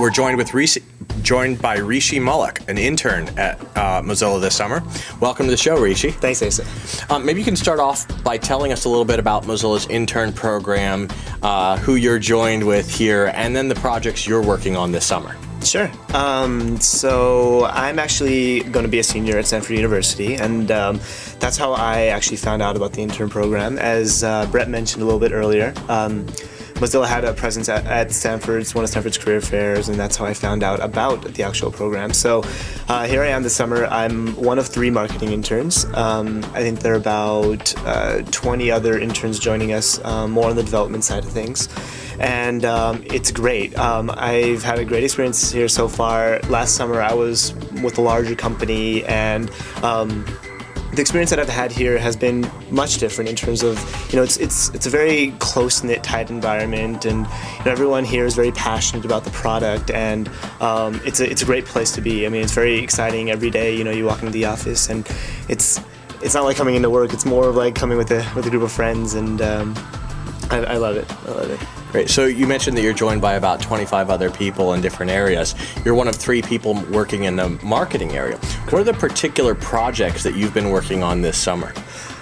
we're joined by Rishi Mallik, an intern at Mozilla this summer. Welcome to the show, Rishi. Thanks, Asa. Maybe you can start off by telling us a little bit about Mozilla's intern program, who you're joined with here, and then the projects you're working on this summer. Sure. So I'm actually going to be a senior at Stanford University, and that's how I actually found out about the intern program. As Brett mentioned a little bit earlier, Mozilla had a presence at Stanford. It's one of Stanford's career fairs, and that's how I found out about the actual program. So here I am this summer. I'm one of 3 marketing interns. I think there are about 20 other interns joining us, more on the development side of things. And it's great. I've had a great experience here so far. Last summer I was with a larger company, and the experience that I've had here has been much different in terms of, it's a very close-knit, tight environment, and everyone here is very passionate about the product, and it's a great place to be. I mean, it's very exciting every day. You walk into the office, and it's not like coming into work. It's more of like coming with a group of friends, and I love it. I love it. Great. So you mentioned that you're joined by about 25 other people in different areas. You're one of 3 people working in the marketing area. What are the particular projects that you've been working on this summer?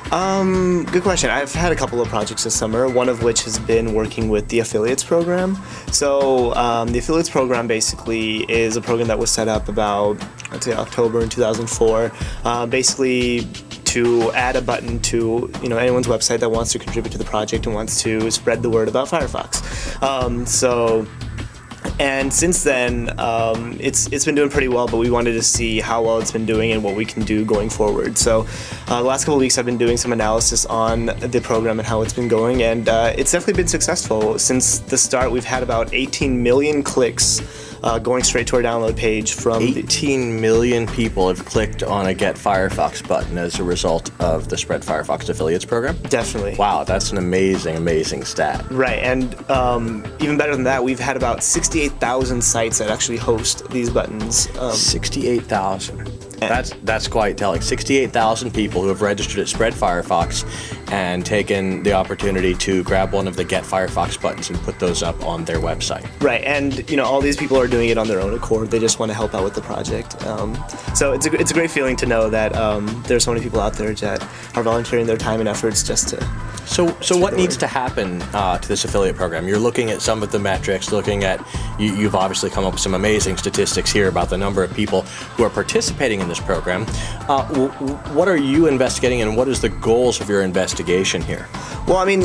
Good question. I've had a couple of projects this summer, one of which has been working with the affiliates program. So the affiliates program basically is a program that was set up about, I'd say, October in 2004, basically to add a button to anyone's website that wants to contribute to the project and wants to spread the word about Firefox. And since then, it's been doing pretty well, but we wanted to see how well it's been doing and what we can do going forward. So the last couple of weeks I've been doing some analysis on the program and how it's been going, and it's definitely been successful. Since the start, we've had about 18 million clicks going straight to our download page from 18 million people have clicked on a Get Firefox button as a result of the Spread Firefox affiliates program? Definitely. Wow, that's an amazing stat. Right, and even better than that, we've had about 68,000 sites that actually host these buttons. 68,000. That's quite telling. 68,000 people who have registered at Spread Firefox and taken the opportunity to grab one of the Get Firefox buttons and put those up on their website. Right, and all these people are doing it on their own accord. They just want to help out with the project. So it's a great feeling to know that there's so many people out there that are volunteering their time and efforts just to. So what needs to happen to this affiliate program? You're looking at some of the metrics, looking at, you've obviously come up with some amazing statistics here about the number of people who are participating in this program. What are you investigating, and what is the goals of your investigation here? Well, I mean,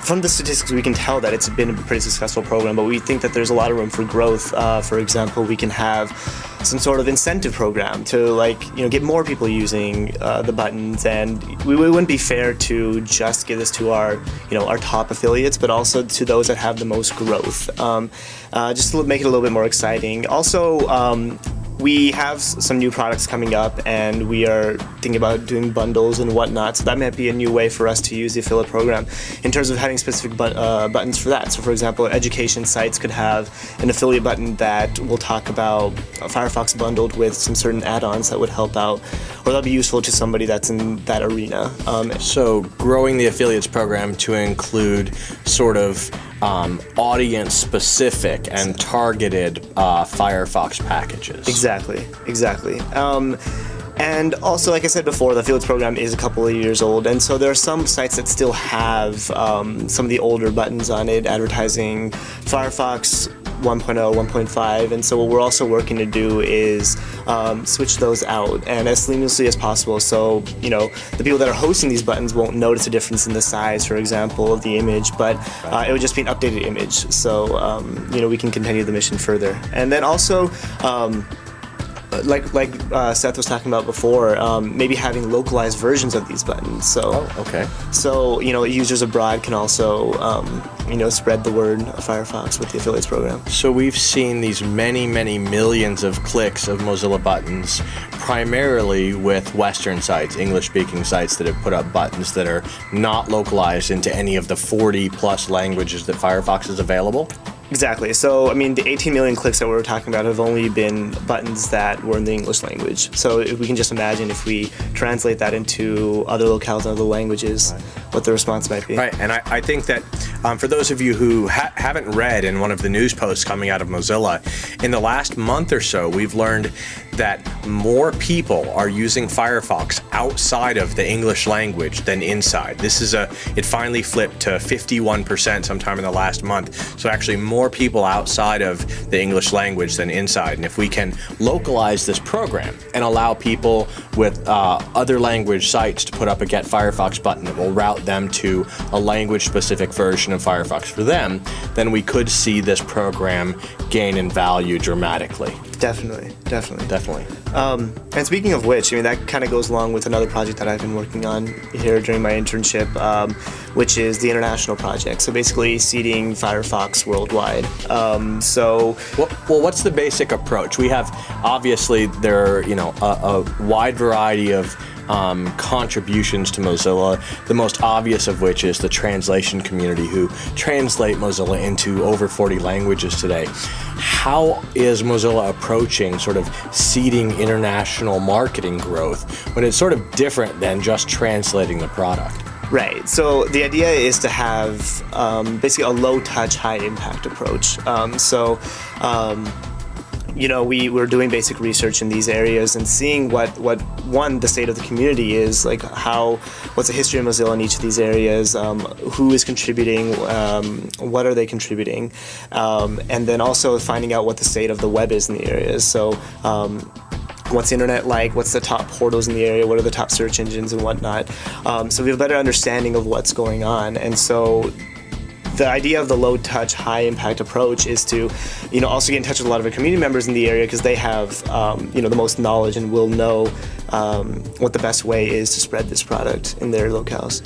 from the statistics, we can tell that it's been a pretty successful program, but we think that there's a lot of room for growth. For example, we can have some sort of incentive program to get more people using the buttons, and we wouldn't be fair to just give this to our top affiliates, but also to those that have the most growth, just to make it a little bit more exciting. Also, we have some new products coming up, and we are thinking about doing bundles and whatnot, so that might be a new way for us to use the affiliate program in terms of having specific buttons for that. So for example, education sites could have an affiliate button that will talk about Firefox bundled with some certain add-ons that would help out, or that'll be useful to somebody that's in that arena. So growing the affiliates program to include sort of audience-specific and targeted Firefox packages. Exactly. And also, like I said before, the affiliates program is a couple of years old, and so there are some sites that still have some of the older buttons on it, advertising Firefox 1.0, 1.5, and so what we're also working to do is switch those out, and as seamlessly as possible, so the people that are hosting these buttons won't notice a difference in the size, for example, of the image, but it would just be an updated image, so we can continue the mission further. And then also, like Seth was talking about before, maybe having localized versions of these buttons. So, So users abroad can also spread the word of Firefox with the affiliates program. So we've seen these many millions of clicks of Mozilla buttons, primarily with Western sites, English-speaking sites that have put up buttons that are not localized into any of the 40+ languages that Firefox is available. Exactly. So, I mean, the 18 million clicks that we were talking about have only been buttons that were in the English language. So if we can just imagine if we translate that into other locales and other languages, what the response might be. Right, and I think that for those of you who haven't read in one of the news posts coming out of Mozilla, in the last month or so, we've learned that more people are using Firefox outside of the English language than inside. It finally flipped to 51% sometime in the last month. So actually more people outside of the English language than inside. And if we can localize this program and allow people with other language sites to put up a Get Firefox button that will route them to a language-specific version of Firefox for them, then we could see this program gain in value dramatically. Definitely. And speaking of which, I mean, that kind of goes along with another project that I've been working on here during my internship, which is the international project. So basically seeding Firefox worldwide. Well, what's the basic approach? We have, obviously, there are, a wide variety of contributions to Mozilla, the most obvious of which is the translation community who translate Mozilla into over 40 languages today. How is Mozilla approaching sort of seeding international marketing growth when it's sort of different than just translating the product? Right. So the idea is to have basically a low-touch, high-impact approach. We're doing basic research in these areas and seeing what the state of the community is, like what's the history of Mozilla in each of these areas, who is contributing, what are they contributing, and then also finding out what the state of the web is in the areas. So what's the internet like, what's the top portals in the area, what are the top search engines and whatnot. So we have a better understanding of what's going on. And so the idea of the low-touch, high-impact approach is to, also get in touch with a lot of our community members in the area because they have, the most knowledge and will know what the best way is to spread this product in their locales.